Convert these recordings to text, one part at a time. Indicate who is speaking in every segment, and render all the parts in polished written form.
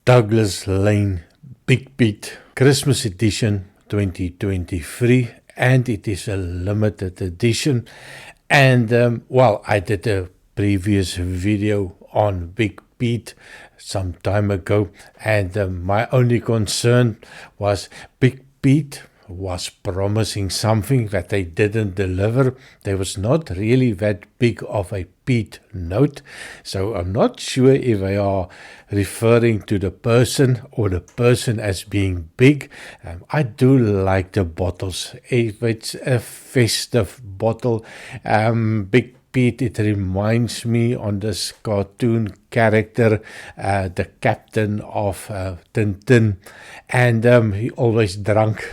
Speaker 1: Douglas Lane Big Peat Christmas Edition 2023, and it is a limited edition. And well, I did a previous video on Big Peat some time ago, and my only concern was Big Peat was promising something that they didn't deliver. There was not really that big of a peat note, so I'm not sure if they are referring to the person or the person as being big. I do like the bottles. If it's a festive bottle, Big Peat, it reminds me on this cartoon character, the captain of Tintin, and he always drunk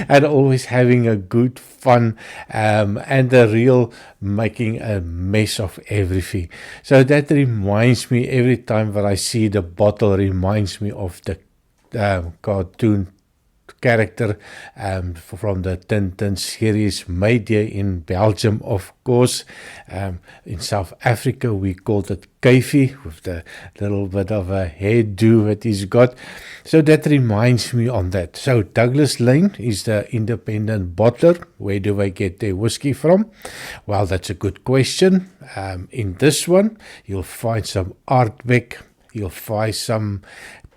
Speaker 1: and always having a good fun, and the real making a mess of everything. So that reminds me, every time that I see the bottle, reminds me of the cartoon character from the Tintin series, made here in Belgium, of course. In South Africa, we called it Kyfie, with the little bit of a hairdo that he's got. So that reminds me on that. So Douglas Lane is the independent bottler. Where do they get their whiskey from? Well, that's a good question. In this one, you'll find some Ardbeg, you'll find some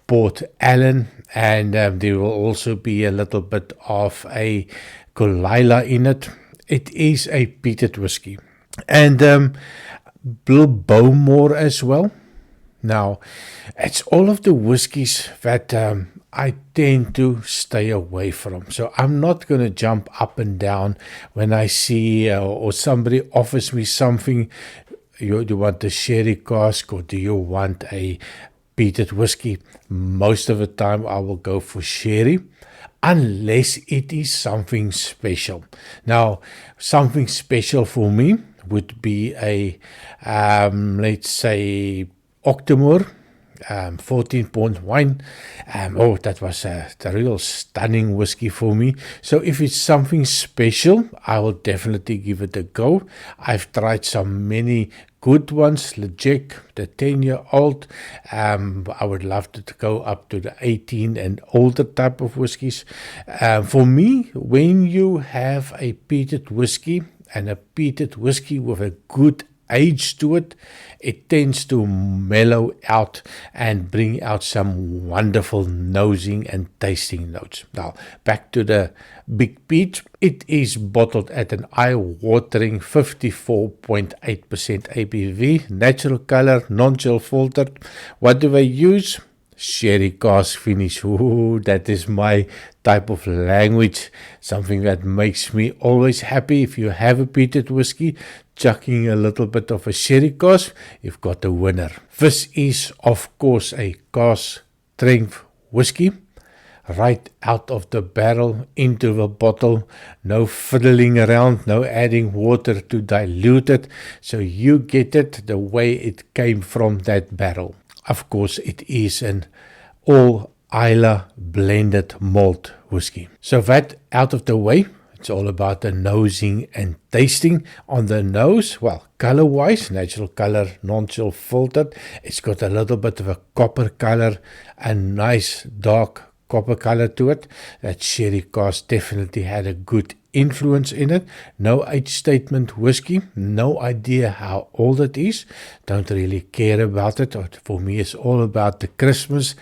Speaker 1: Port Allen, and there will also be a little bit of a Colilla in it. It is a peated whiskey, and Bill Bowmore as well. Now, it's all of the whiskies that I tend to stay away from. So I'm not going to jump up and down when I see or somebody offers me something. Do you want a sherry cask, or do you want a peated whiskey? Most of the time I will go for sherry, unless it is something special. Now, something special for me would be a let's say Octomore 14-point wine. Oh, that was a real stunning whiskey for me. So if it's something special, I will definitely give it a go. I've tried many good ones, Lejek, the 10-year-old. I would love to go up to the 18 and older type of whiskies. For me, when you have a peated whiskey, and a peated whiskey with a good age to it, it tends to mellow out and bring out some wonderful nosing and tasting notes. Now, back to the Big Peat. It is bottled at an eye-watering 54.8% ABV, natural color, non-chill filtered. What do they use? Sherry cask finish. Ooh, that is my type of language, something that makes me always happy. If you have a peated whiskey, chucking a little bit of a sherry cask, you've got a winner. This is, of course, a cask strength whiskey, right out of the barrel into the bottle. No fiddling around, no adding water to dilute it. So you get it the way it came from that barrel. Of course, it is an all Islay blended malt whiskey. So that out of the way, it's all about the nosing and tasting. On the nose, well, color-wise, natural color, non-chill filtered. It's got a little bit of a copper color, a nice dark copper color to it. That sherry cask definitely had a good influence in it. No age statement whiskey. No idea how old it is. Don't really care about it. For me, it's all about the Christmas,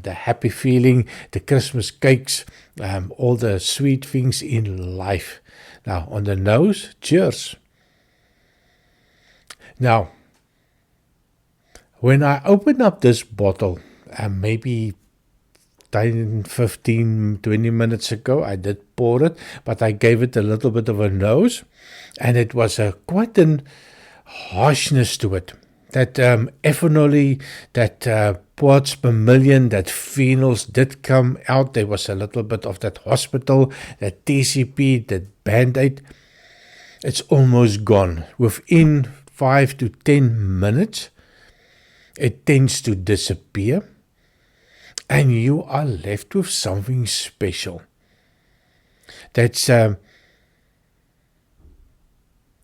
Speaker 1: the happy feeling, the Christmas cakes, all the sweet things in life. Now, on the nose, cheers. Now, when I open up this bottle, maybe 10, 15, 20 minutes ago, I did pour it, but I gave it a little bit of a nose, and it was quite an harshness to it. That ethanol, that parts per million, that phenols did come out. There was a little bit of that hospital, that TCP, that Band-Aid. It's almost gone. Within 5 to 10 minutes, it tends to disappear, and you are left with something special. That's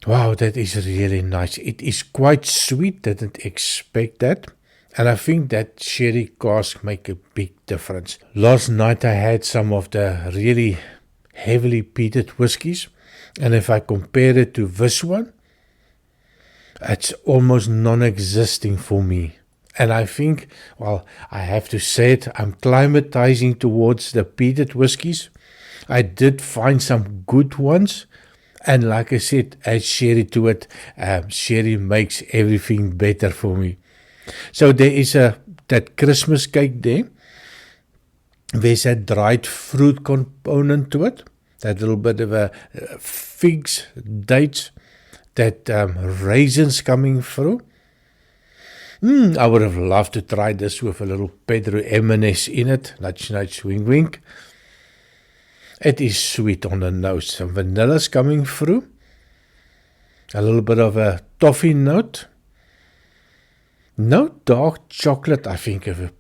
Speaker 1: wow, that is really nice. It is quite sweet. Didn't expect that. And I think that sherry cask make a big difference. Last night I had some of the really heavily peated whiskies, and if I compare it to this one, it's almost non-existing for me. And I think, well, I have to say it, I'm climatizing towards the peated whiskies. I did find some good ones. And like I said, add sherry to it. Sherry makes everything better for me. So there is that Christmas cake there. There's a dried fruit component to it. That little bit of figs, dates, that raisins coming through. I would have loved to try this with a little Pedro Ximénez in it. Nudge, nudge, wink, wink. It is sweet on the nose. Some vanilla's coming through. A little bit of a toffee note. No dark chocolate. I think if a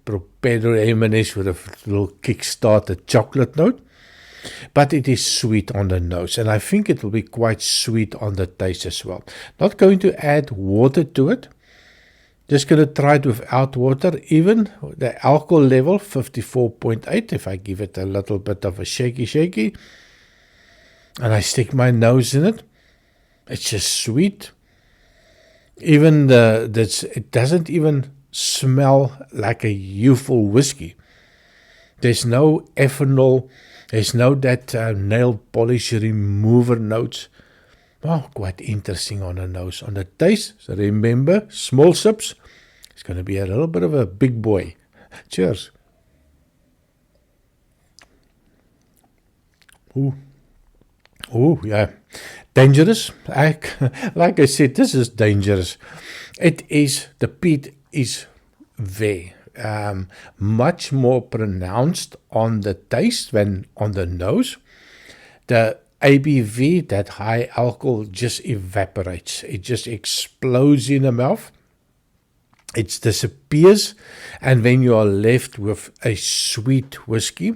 Speaker 1: Pedro Ximénez with a little kickstart, a chocolate note. But it is sweet on the nose. And I think it will be quite sweet on the taste as well. Not going to add water to it. Just going to try it without water. Even the alcohol level, 54.8. If I give it a little bit of a shaky. And I stick my nose in it. It's just sweet. Even it doesn't even smell like a youthful whiskey. There's no ethanol. There's no that nail polish remover notes. Oh, quite interesting on the nose. On the taste, so remember, small sips. It's going to be a little bit of a big boy. Cheers. Ooh, yeah. Dangerous. Like I said, this is dangerous. The peat is there. Much more pronounced on the taste than on the nose. The ABV, that high alcohol, just evaporates. It just explodes in the mouth. It disappears, and then you are left with a sweet whiskey.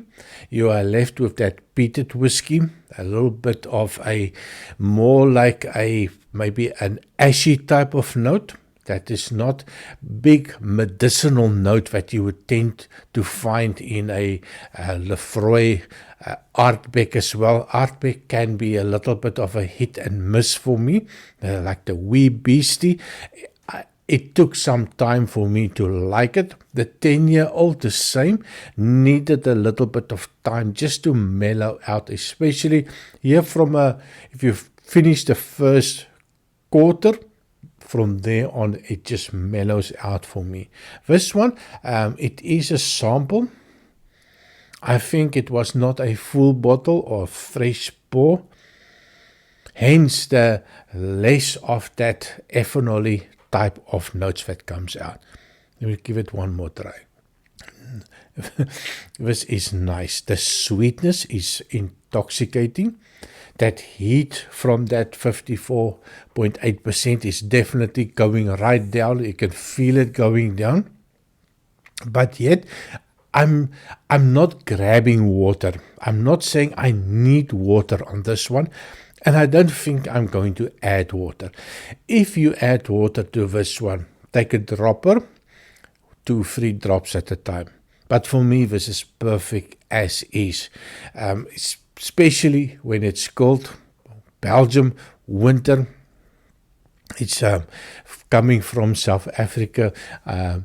Speaker 1: You are left with that peated whiskey, a little bit of a more like maybe an ashy type of note. That is not big medicinal note that you would tend to find in a Lefroy Ardbeg as well. Ardbeg can be a little bit of a hit and miss for me, like the wee beastie. It took some time for me to like it. The 10-year-old, the same, needed a little bit of time just to mellow out, especially here if you finish the first quarter, from there on, it just mellows out for me. This one, it is a sample. I think it was not a full bottle or fresh pour. Hence the less of that ethanol type of notes that comes out. Let me give it one more try. This is nice. The sweetness is intoxicating. That heat from that 54.8% is definitely going right down. You can feel it going down. But yet, I'm not grabbing water. I'm not saying I need water on this one. And I don't think I'm going to add water. If you add water to this one, take a dropper, 2-3 drops at a time. But for me, this is perfect as is. Especially when it's cold, Belgium, winter. It's coming from South Africa. I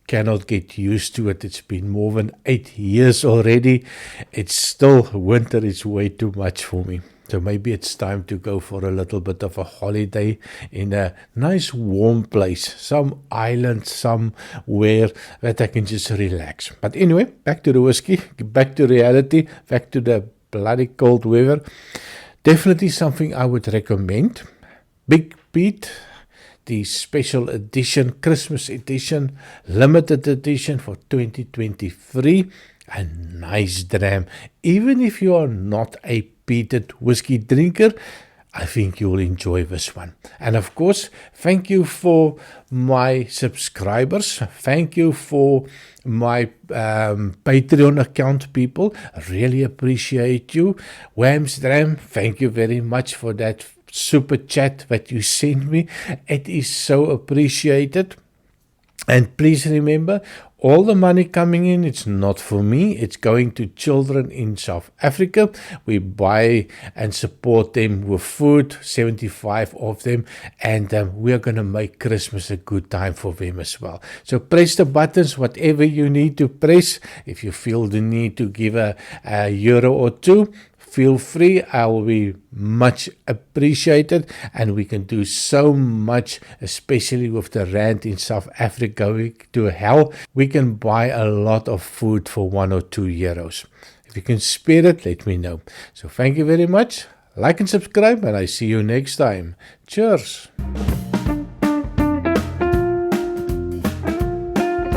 Speaker 1: cannot get used to it. It's been more than 8 years already. It's still winter. It's way too much for me. So maybe it's time to go for a little bit of a holiday in a nice warm place, some island somewhere that I can just relax. But anyway, back to the whiskey, back to reality, back to the bloody cold weather. Definitely something I would recommend. Big Peat, the special edition, Christmas edition, limited edition for 2023. A nice dram. Even if you are not a peated whiskey drinker, I think you'll enjoy this one. And of course, thank you for my subscribers. Thank you for my Patreon account people. I really appreciate you. Whamsdram, thank you very much for that super chat that you sent me. It is so appreciated. And please remember, all the money coming in, it's not for me. It's going to children in South Africa. We buy and support them with food, 75 of them. And we are going to make Christmas a good time for them as well. So press the buttons, whatever you need to press. If you feel the need to give a euro or two, feel free. I will be much appreciated, and we can do so much, especially with the rand in South Africa going to hell. We can buy a lot of food for 1 or 2 euros. If you can spare it, let me know. So thank you very much. Like and subscribe, and I see you next time. Cheers.